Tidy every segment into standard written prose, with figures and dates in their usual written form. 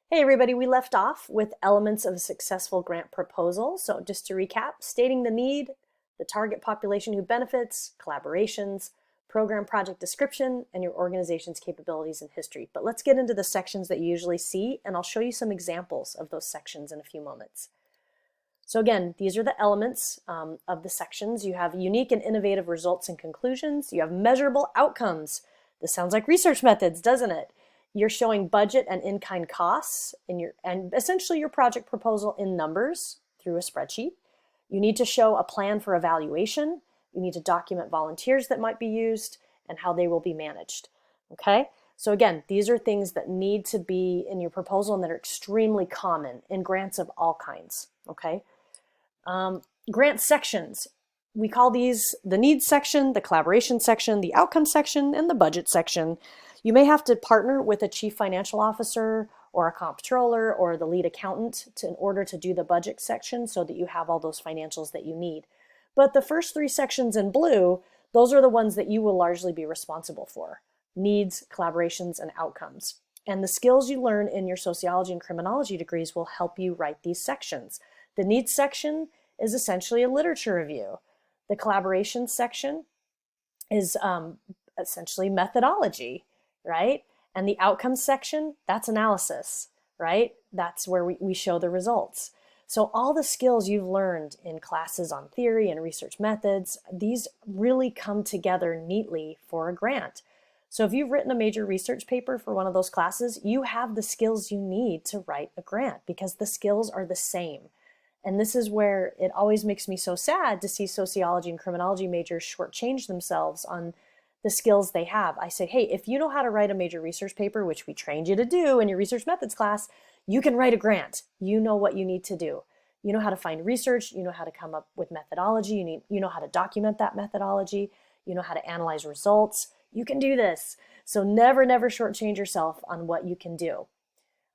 Hey everybody, we left off with elements of a successful grant proposal. So just to recap, stating the need, the target population who benefits, collaborations, program project description, and your organization's capabilities and history. But let's get into the sections that you usually see, and I'll show you some examples of those sections in a few moments. So again, these are the elements of the sections. You have unique and innovative results and conclusions. You have measurable outcomes. This sounds like research methods, doesn't it? You're showing budget and in-kind costs and essentially your project proposal in numbers through a spreadsheet. You need to show a plan for evaluation. You need to document volunteers that might be used and how they will be managed. Okay? So again, these are things that need to be in your proposal and that are extremely common in grants of all kinds. Okay? Grant sections. We call these the needs section, the collaboration section, the outcome section, and the budget section. You may have to partner with a chief financial officer or a comptroller or the lead accountant in order to do the budget section so that you have all those financials that you need. But the first three sections in blue, those are the ones that you will largely be responsible for: needs, collaborations, and outcomes. And the skills you learn in your sociology and criminology degrees will help you write these sections. The needs section is essentially a literature review. The collaboration section is essentially methodology, right? And the outcomes section, that's analysis, right? That's where we show the results. So all the skills you've learned in classes on theory and research methods, these really come together neatly for a grant. So if you've written a major research paper for one of those classes, you have the skills you need to write a grant because the skills are the same. And this is where it always makes me so sad to see sociology and criminology majors shortchange themselves on the skills they have. I say, hey, if you know how to write a major research paper, which we trained you to do in your research methods class, you can write a grant. You know what you need to do. You know how to find research. You know how to come up with methodology. You know how to document that methodology. You know how to analyze results. You can do this. So never shortchange yourself on what you can do.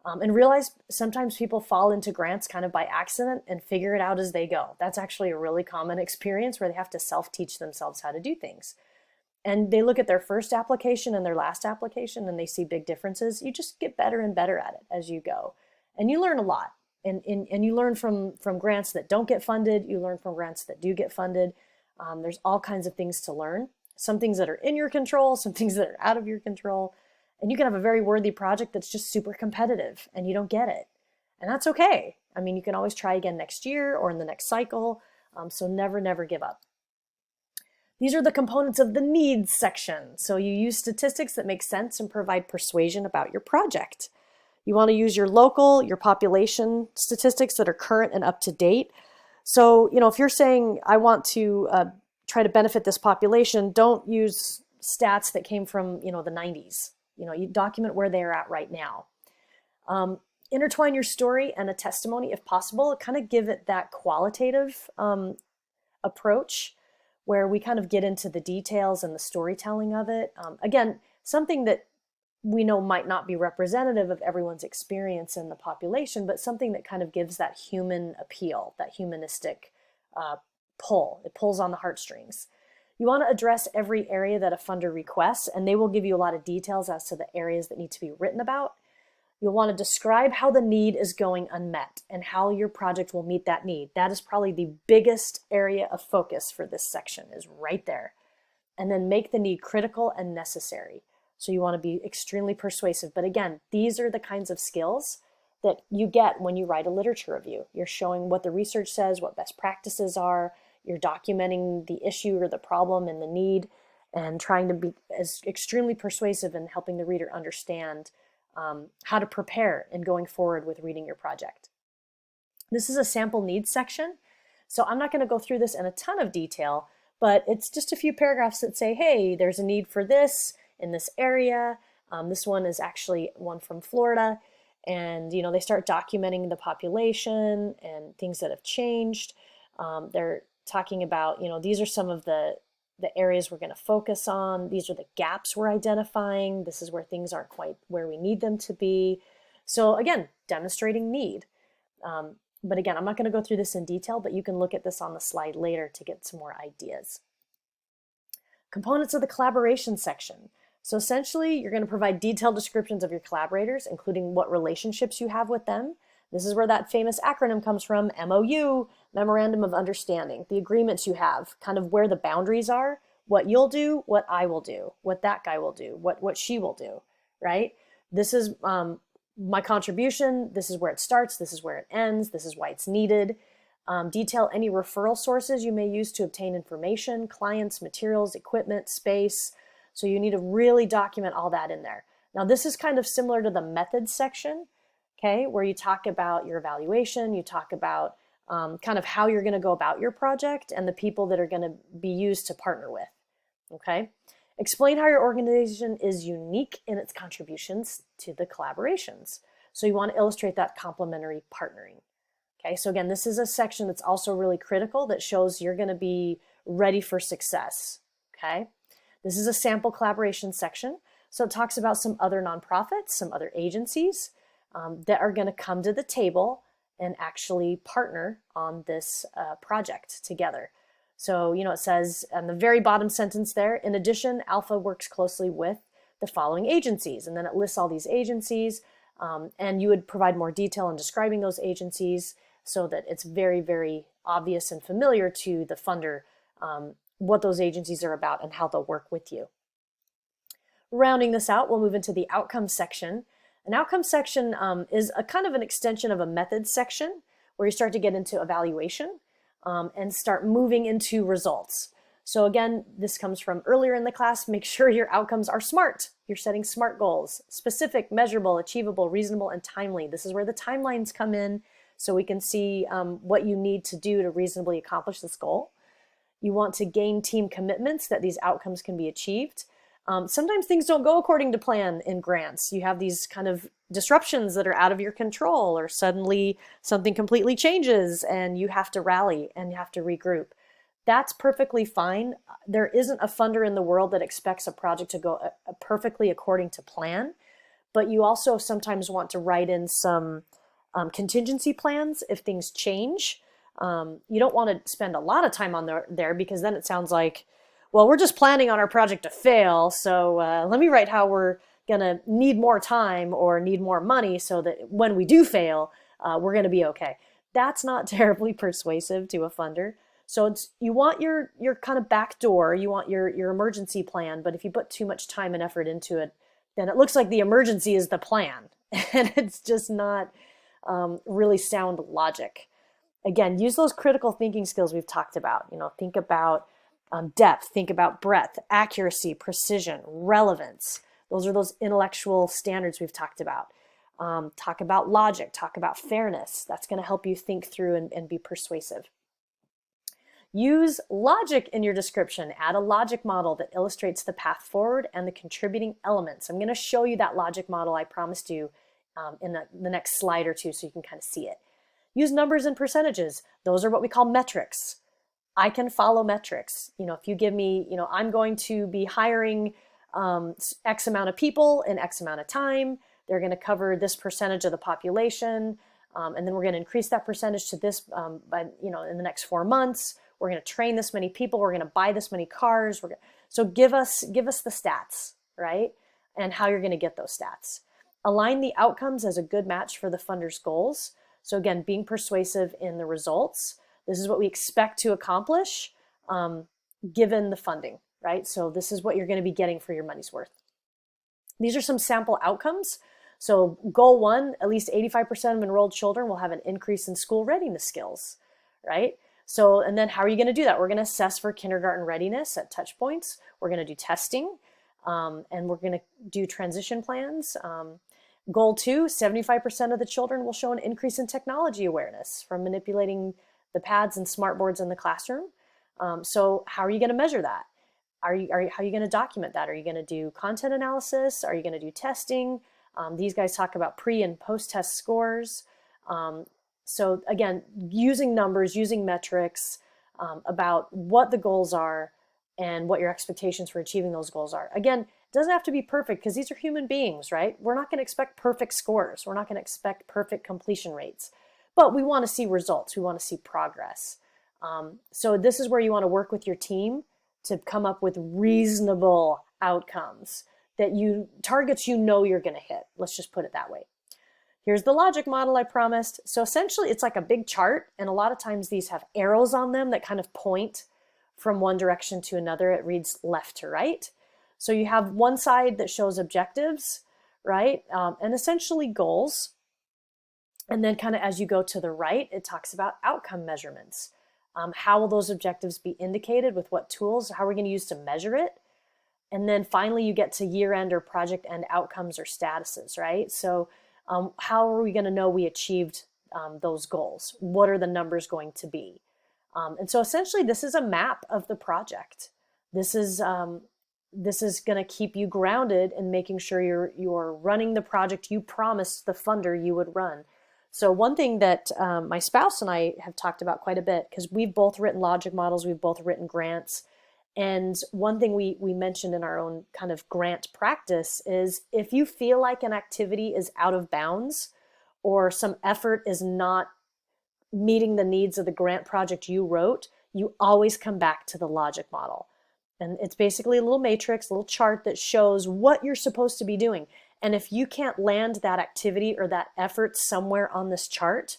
And realize sometimes people fall into grants kind of by accident and figure it out as they go. That's actually a really common experience where they have to self-teach themselves how to do things. And they look at their first application and their last application and they see big differences. You just get better and better at it as you go. And you learn a lot. And you learn from grants that don't get funded. You learn from grants that do get funded. There's all kinds of things to learn. Some things that are in your control, some things that are out of your control. And you can have a very worthy project that's just super competitive and you don't get it. And that's okay. I mean, you can always try again next year or in the next cycle. So never give up. These are the components of the needs section. So you use statistics that make sense and provide persuasion about your project. You want to use your local, your population statistics that are current and up to date. So, if you're saying, I want to try to benefit this population, don't use stats that came from, the 90s. You document where they're at right now. Intertwine your story and a testimony if possible. Kind of give it that qualitative approach where we kind of get into the details and the storytelling of it. Again, something that we know might not be representative of everyone's experience in the population, but something that kind of gives that human appeal, that humanistic pull. It pulls on the heartstrings. You want to address every area that a funder requests, and they will give you a lot of details as to the areas that need to be written about. You'll want to describe how the need is going unmet and how your project will meet that need. That is probably the biggest area of focus for this section, is right there. And then make the need critical and necessary. So you want to be extremely persuasive. But again, these are the kinds of skills that you get when you write a literature review. You're showing what the research says, what best practices are. You're documenting the issue or the problem and the need and trying to be as extremely persuasive in helping the reader understand how to prepare in going forward with reading your project. This is a sample needs section. So I'm not going to go through this in a ton of detail, but it's just a few paragraphs that say, hey, there's a need for this in this area. This one is actually one from Florida. And, they start documenting the population and things that have changed. They're talking about, these are some of the areas we're going to focus on. These are the gaps we're identifying. This is where things aren't quite where we need them to be. So again, demonstrating need. But again, I'm not going to go through this in detail, but you can look at this on the slide later to get some more ideas. Components of the collaboration section. So essentially, you're going to provide detailed descriptions of your collaborators, including what relationships you have with them. This is where that famous acronym comes from, MOU, Memorandum of Understanding, the agreements you have, kind of where the boundaries are, what you'll do, what I will do, what that guy will do, what she will do, right? This is my contribution, this is where it starts, this is where it ends, this is why it's needed. Detail any referral sources you may use to obtain information, clients, materials, equipment, space. So you need to really document all that in there. Now this is kind of similar to the methods section, okay, where you talk about your evaluation, you talk about kind of how you're going to go about your project and the people that are going to be used to partner with, okay? Explain how your organization is unique in its contributions to the collaborations. So you want to illustrate that complementary partnering. Okay, so again, this is a section that's also really critical that shows you're going to be ready for success. Okay, this is a sample collaboration section. So it talks about some other nonprofits, some other agencies that are going to come to the table and actually partner on this project together. So, you know, it says on the very bottom sentence there, in addition, Alpha works closely with the following agencies. And then it lists all these agencies, and you would provide more detail in describing those agencies so that it's very, very obvious and familiar to the funder what those agencies are about and how they'll work with you. Rounding this out, we'll move into the outcomes section. An outcomes section is a kind of an extension of a methods section where you start to get into evaluation and start moving into results. So again, this comes from earlier in the class. Make sure your outcomes are SMART. You're setting SMART goals: specific, measurable, achievable, reasonable, and timely. This is where the timelines come in, so we can see what you need to do to reasonably accomplish this goal. You want to gain team commitments that these outcomes can be achieved. Sometimes things don't go according to plan in grants. You have these kind of disruptions that are out of your control, or suddenly something completely changes and you have to rally and you have to regroup. That's perfectly fine. There isn't a funder in the world that expects a project to go perfectly according to plan, but you also sometimes want to write in some contingency plans if things change. You don't want to spend a lot of time on there because then it sounds like, well, we're just planning on our project to fail, so let me write how we're gonna need more time or need more money so that when we do fail, we're gonna be okay. That's not terribly persuasive to a funder. So you want your kind of back door, you want your emergency plan, but if you put too much time and effort into it, then it looks like the emergency is the plan, and it's just not really sound logic. Again, use those critical thinking skills we've talked about. You know, think about depth, think about breadth, accuracy, precision, relevance. Those are those intellectual standards we've talked about. Talk about logic, talk about fairness. That's going to help you think through and be persuasive. Use logic in your description. Add a logic model that illustrates the path forward and the contributing elements. I'm going to show you that logic model I promised you in the next slide or two so you can kind of see it. Use numbers and percentages. Those are what we call metrics. I can follow metrics. You know, if you give me, you know, I'm going to be hiring X amount of people in X amount of time. They're going to cover this percentage of the population. And then we're going to increase that percentage to this by, you know, in the next 4 months. We're going to train this many people. We're going to buy this many cars. So give us the stats, right? And how you're going to get those stats. Align the outcomes as a good match for the funder's goals. So again, being persuasive in the results. This is what we expect to accomplish given the funding, right? So this is what you're going to be getting for your money's worth. These are some sample outcomes. So goal 1, at least 85% of enrolled children will have an increase in school readiness skills, right? So, and then how are you going to do that? We're going to assess for kindergarten readiness at touch points. We're going to do testing, and we're going to do transition plans. Goal 2, 75% of the children will show an increase in technology awareness from manipulating the pads and smart boards in the classroom. So how are you going to measure that? How are you going to document that? Are you going to do content analysis? Are you going to do testing? These guys talk about pre and post-test scores. So again, using numbers, using metrics about what the goals are and what your expectations for achieving those goals are. Again, it doesn't have to be perfect because these are human beings, right? We're not going to expect perfect scores. We're not going to expect perfect completion rates, but we want to see results. We want to see progress. So this is where you want to work with your team to come up with reasonable outcomes. targets you know you're going to hit. Let's just put it that way. Here's the logic model I promised. So essentially it's like a big chart, and a lot of times these have arrows on them that kind of point from one direction to another. It reads left to right. So you have one side that shows objectives, right? And essentially goals. And then kind of as you go to the right, it talks about outcome measurements. How will those objectives be indicated, with what tools? How are we going to use to measure it? And then finally you get to year end or project end outcomes or statuses, right? So how are we going to know we achieved those goals? What are the numbers going to be? And so essentially this is a map of the project. This is going to keep you grounded in making sure you're running the project you promised the funder you would run. So one thing that my spouse and I have talked about quite a bit, because we've both written logic models, we've both written grants. And one thing we mentioned in our own kind of grant practice is, if you feel like an activity is out of bounds or some effort is not meeting the needs of the grant project you wrote, you always come back to the logic model. And it's basically a little matrix, a little chart that shows what you're supposed to be doing. And if you can't land that activity or that effort somewhere on this chart,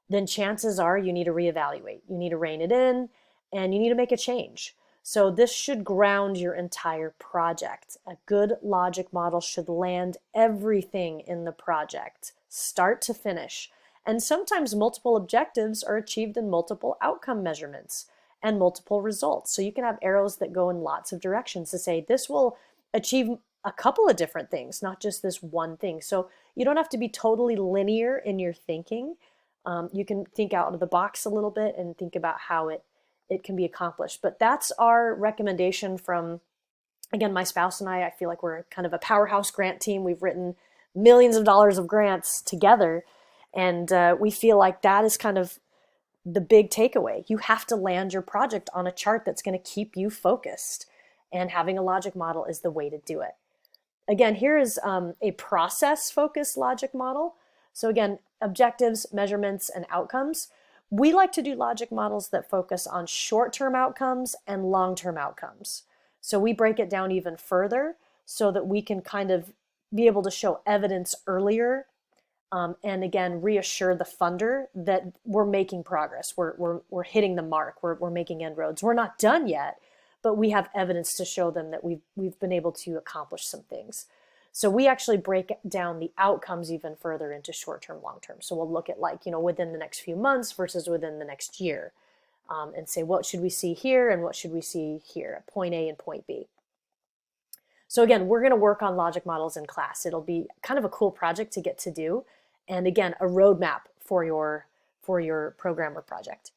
then chances are you need to reevaluate. You need to rein it in, and you need to make a change. So this should ground your entire project. A good logic model should land everything in the project, start to finish. And sometimes multiple objectives are achieved in multiple outcome measurements and multiple results. So you can have arrows that go in lots of directions to say this will achieve a couple of different things, not just this one thing. So you don't have to be totally linear in your thinking. You can think out of the box a little bit and think about how it can be accomplished. But that's our recommendation from, again, my spouse and I feel like we're kind of a powerhouse grant team. We've written millions of dollars of grants together. And we feel like that is kind of the big takeaway. You have to land your project on a chart that's going to keep you focused. And having a logic model is the way to do it. Again, here is a process-focused logic model. So again, objectives, measurements, and outcomes. We like to do logic models that focus on short-term outcomes and long-term outcomes. So we break it down even further so that we can kind of be able to show evidence earlier, and again, reassure the funder that we're making progress. We're hitting the mark. We're making inroads. We're not done yet, but we have evidence to show them that we've been able to accomplish some things. So we actually break down the outcomes even further into short-term, long-term. So we'll look at, like, within the next few months versus within the next year, and say, what should we see here and what should we see here at point A and point B. So again, we're going to work on logic models in class. It'll be kind of a cool project to get to do. And again, a roadmap for your program or project.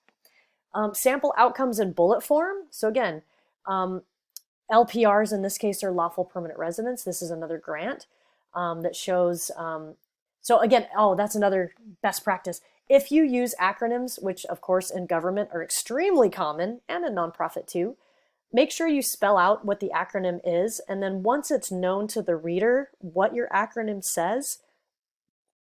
Sample outcomes in bullet form. So again, LPRs in this case are lawful permanent residents. This is another grant that shows, so again, that's another best practice. If you use acronyms, which of course in government are extremely common and in nonprofit too, make sure you spell out what the acronym is. And then once it's known to the reader what your acronym says,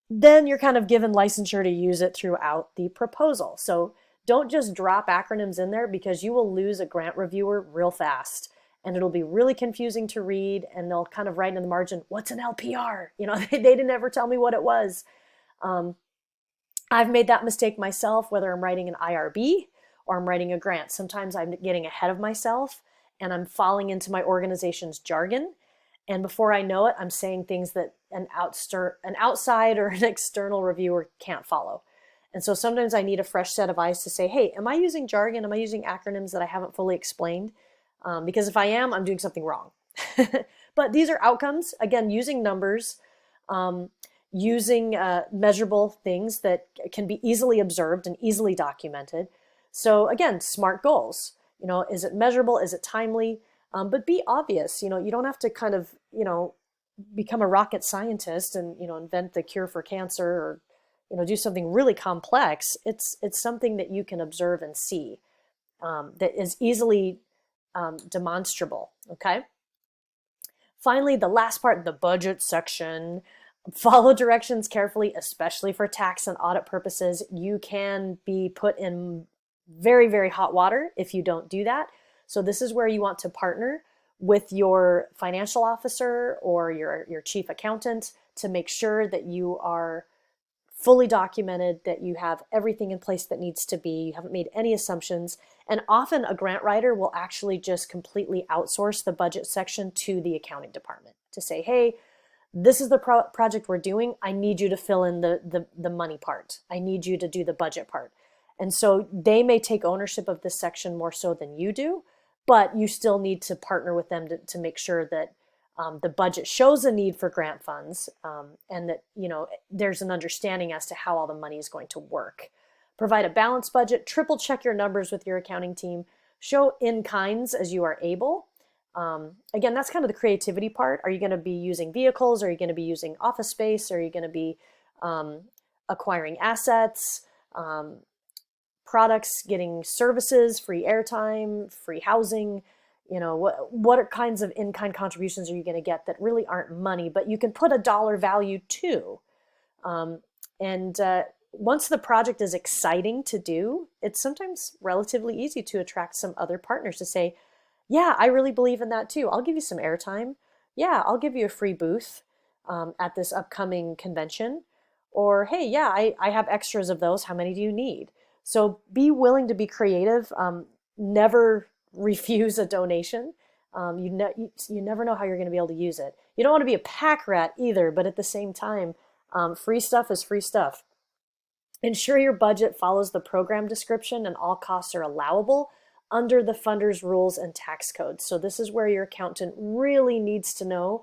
then you're kind of given licensure to use it throughout the proposal. So don't just drop acronyms in there, because you will lose a grant reviewer real fast. And it'll be really confusing to read, and they'll kind of write in the margin, what's an LPR? They didn't ever tell me what it was. I've made that mistake myself, whether I'm writing an IRB or I'm writing a grant. Sometimes I'm getting ahead of myself and I'm falling into my organization's jargon. And before I know it, I'm saying things that an outside or an external reviewer can't follow. And so sometimes I need a fresh set of eyes to say, hey, am I using jargon? Am I using acronyms that I haven't fully explained? Because if I am, I'm doing something wrong. But these are outcomes, again, using numbers, using measurable things that can be easily observed and easily documented. So again, SMART goals. Is it measurable? Is it timely? But be obvious. You don't have to kind of, become a rocket scientist and, invent the cure for cancer or, do something really complex. It's something that you can observe and see, that is easily demonstrable. Okay. Finally, the last part, the budget section. Follow directions carefully, especially for tax and audit purposes. You can be put in very, very hot water if you don't do that. So this is where you want to partner with your financial officer or your chief accountant to make sure that you are fully documented, that you have everything in place that needs to be, you haven't made any assumptions. And often a grant writer will actually just completely outsource the budget section to the accounting department to say, hey, this is the project we're doing. I need you to fill in the money part. I need you to do the budget part. And so they may take ownership of this section more so than you do, but you still need to partner with them to make sure that the budget shows a need for grant funds, and that there's an understanding as to how all the money is going to work. Provide a balanced budget, triple check your numbers with your accounting team, show in kinds as you are able. Again, that's kind of the creativity part. Are you going to be using vehicles? Are you going to be using office space? Are you going to be acquiring assets, products, getting services, free airtime, free housing? What are kinds of in-kind contributions are you going to get that really aren't money, but you can put a dollar value to? And once the project is exciting to do, it's sometimes relatively easy to attract some other partners to say, yeah, I really believe in that too. I'll give you some airtime. Yeah, I'll give you a free booth at this upcoming convention. Or, hey, yeah, I have extras of those. How many do you need? So be willing to be creative. Never refuse a donation. You never know how you're going to be able to use it. You don't want to be a pack rat either, but at the same time, free stuff is free stuff. Ensure your budget follows the program description and all costs are allowable under the funder's rules and tax codes. So this is where your accountant really needs to know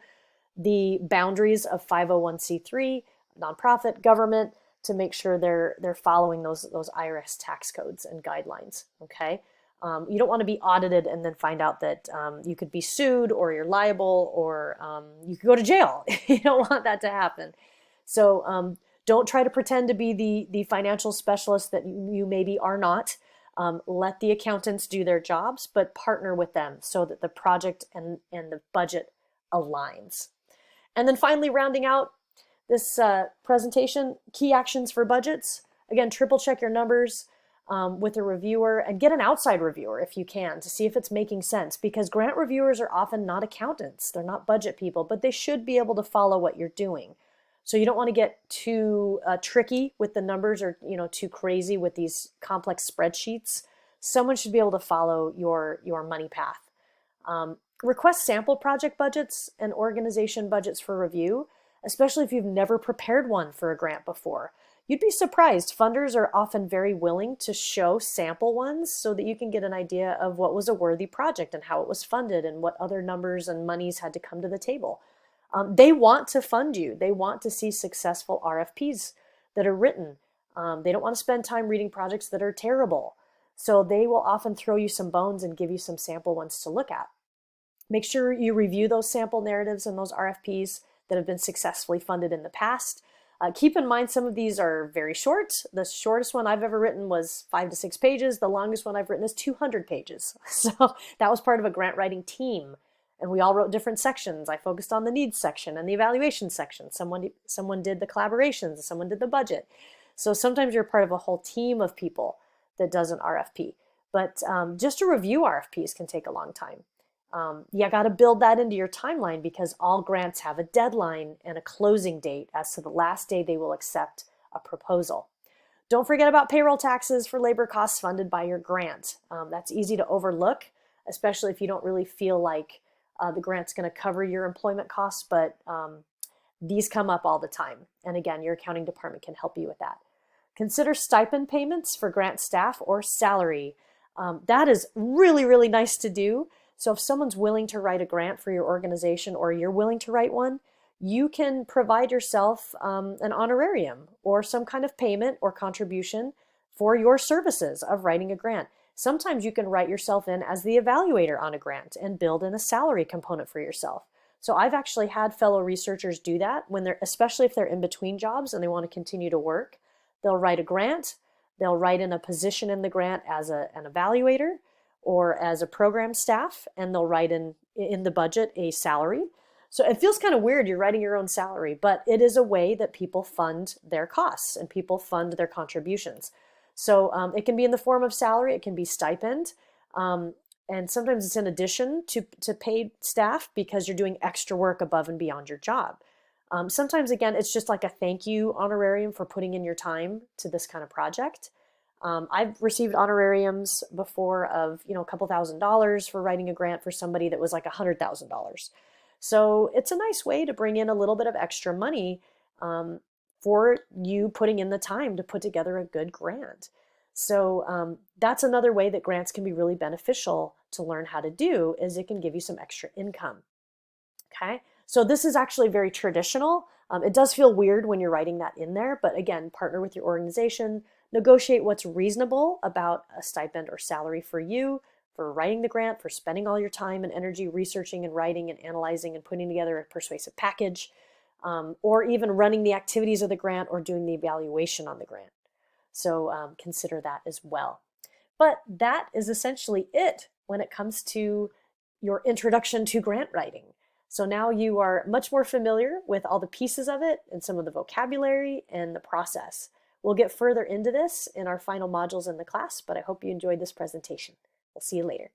the boundaries of 501c3, nonprofit, government, to make sure they're following those IRS tax codes and guidelines. Okay. You don't want to be audited and then find out that you could be sued or you're liable or you could go to jail. You don't want that to happen. So don't try to pretend to be the financial specialist that you maybe are not. Let the accountants do their jobs, but partner with them so that the project and the budget aligns. And then finally, rounding out this presentation, key actions for budgets. Again, triple check your numbers with a reviewer and get an outside reviewer if you can to see if it's making sense, because grant reviewers are often not accountants. They're not budget people, but they should be able to follow what you're doing. So you don't want to get too tricky with the numbers or too crazy with these complex spreadsheets. Someone should be able to follow your money path. Request sample project budgets and organization budgets for review, especially if you've never prepared one for a grant before. You'd be surprised. Funders are often very willing to show sample ones so that you can get an idea of what was a worthy project and how it was funded and what other numbers and monies had to come to the table. They want to fund you. They want to see successful RFPs that are written. They don't want to spend time reading projects that are terrible. So they will often throw you some bones and give you some sample ones to look at. Make sure you review those sample narratives and those RFPs that have been successfully funded in the past. Keep in mind, some of these are very short. The shortest one I've ever written was 5 to 6 pages. The longest one I've written is 200 pages. So that was part of a grant writing team. And we all wrote different sections. I focused on the needs section and the evaluation section. Someone did the collaborations, someone did the budget. So sometimes you're part of a whole team of people that does an RFP. But just to review RFPs can take a long time. You got to build that into your timeline because all grants have a deadline and a closing date as to the last day they will accept a proposal. Don't forget about payroll taxes for labor costs funded by your grant. That's easy to overlook, especially if you don't really feel like the grant's going to cover your employment costs, but these come up all the time. And again, your accounting department can help you with that. Consider stipend payments for grant staff or salary. That is really, really nice to do. So if someone's willing to write a grant for your organization or you're willing to write one, you can provide yourself an honorarium or some kind of payment or contribution for your services of writing a grant. Sometimes you can write yourself in as the evaluator on a grant and build in a salary component for yourself. So I've actually had fellow researchers do that especially if they're in between jobs and they want to continue to work. They'll write a grant, they'll write in a position in the grant as an evaluator or as a program staff, and they'll write in the budget a salary. So it feels kind of weird, you're writing your own salary, but it is a way that people fund their costs and people fund their contributions. So it can be in the form of salary, it can be stipend. And sometimes it's in addition to paid staff because you're doing extra work above and beyond your job. Sometimes, again, it's just like a thank you honorarium for putting in your time to this kind of project. I've received honorariums before of, a couple $1,000s for writing a grant for somebody that was like $100,000. So it's a nice way to bring in a little bit of extra money for you putting in the time to put together a good grant. So that's another way that grants can be really beneficial to learn how to do, is it can give you some extra income. Okay, so this is actually very traditional. It does feel weird when you're writing that in there, but again, partner with your organization, negotiate what's reasonable about a stipend or salary for you, for writing the grant, for spending all your time and energy researching and writing and analyzing and putting together a persuasive package, or even running the activities of the grant or doing the evaluation on the grant. So consider that as well. But that is essentially it when it comes to your introduction to grant writing. So now you are much more familiar with all the pieces of it and some of the vocabulary and the process. We'll get further into this in our final modules in the class, but I hope you enjoyed this presentation. We'll see you later.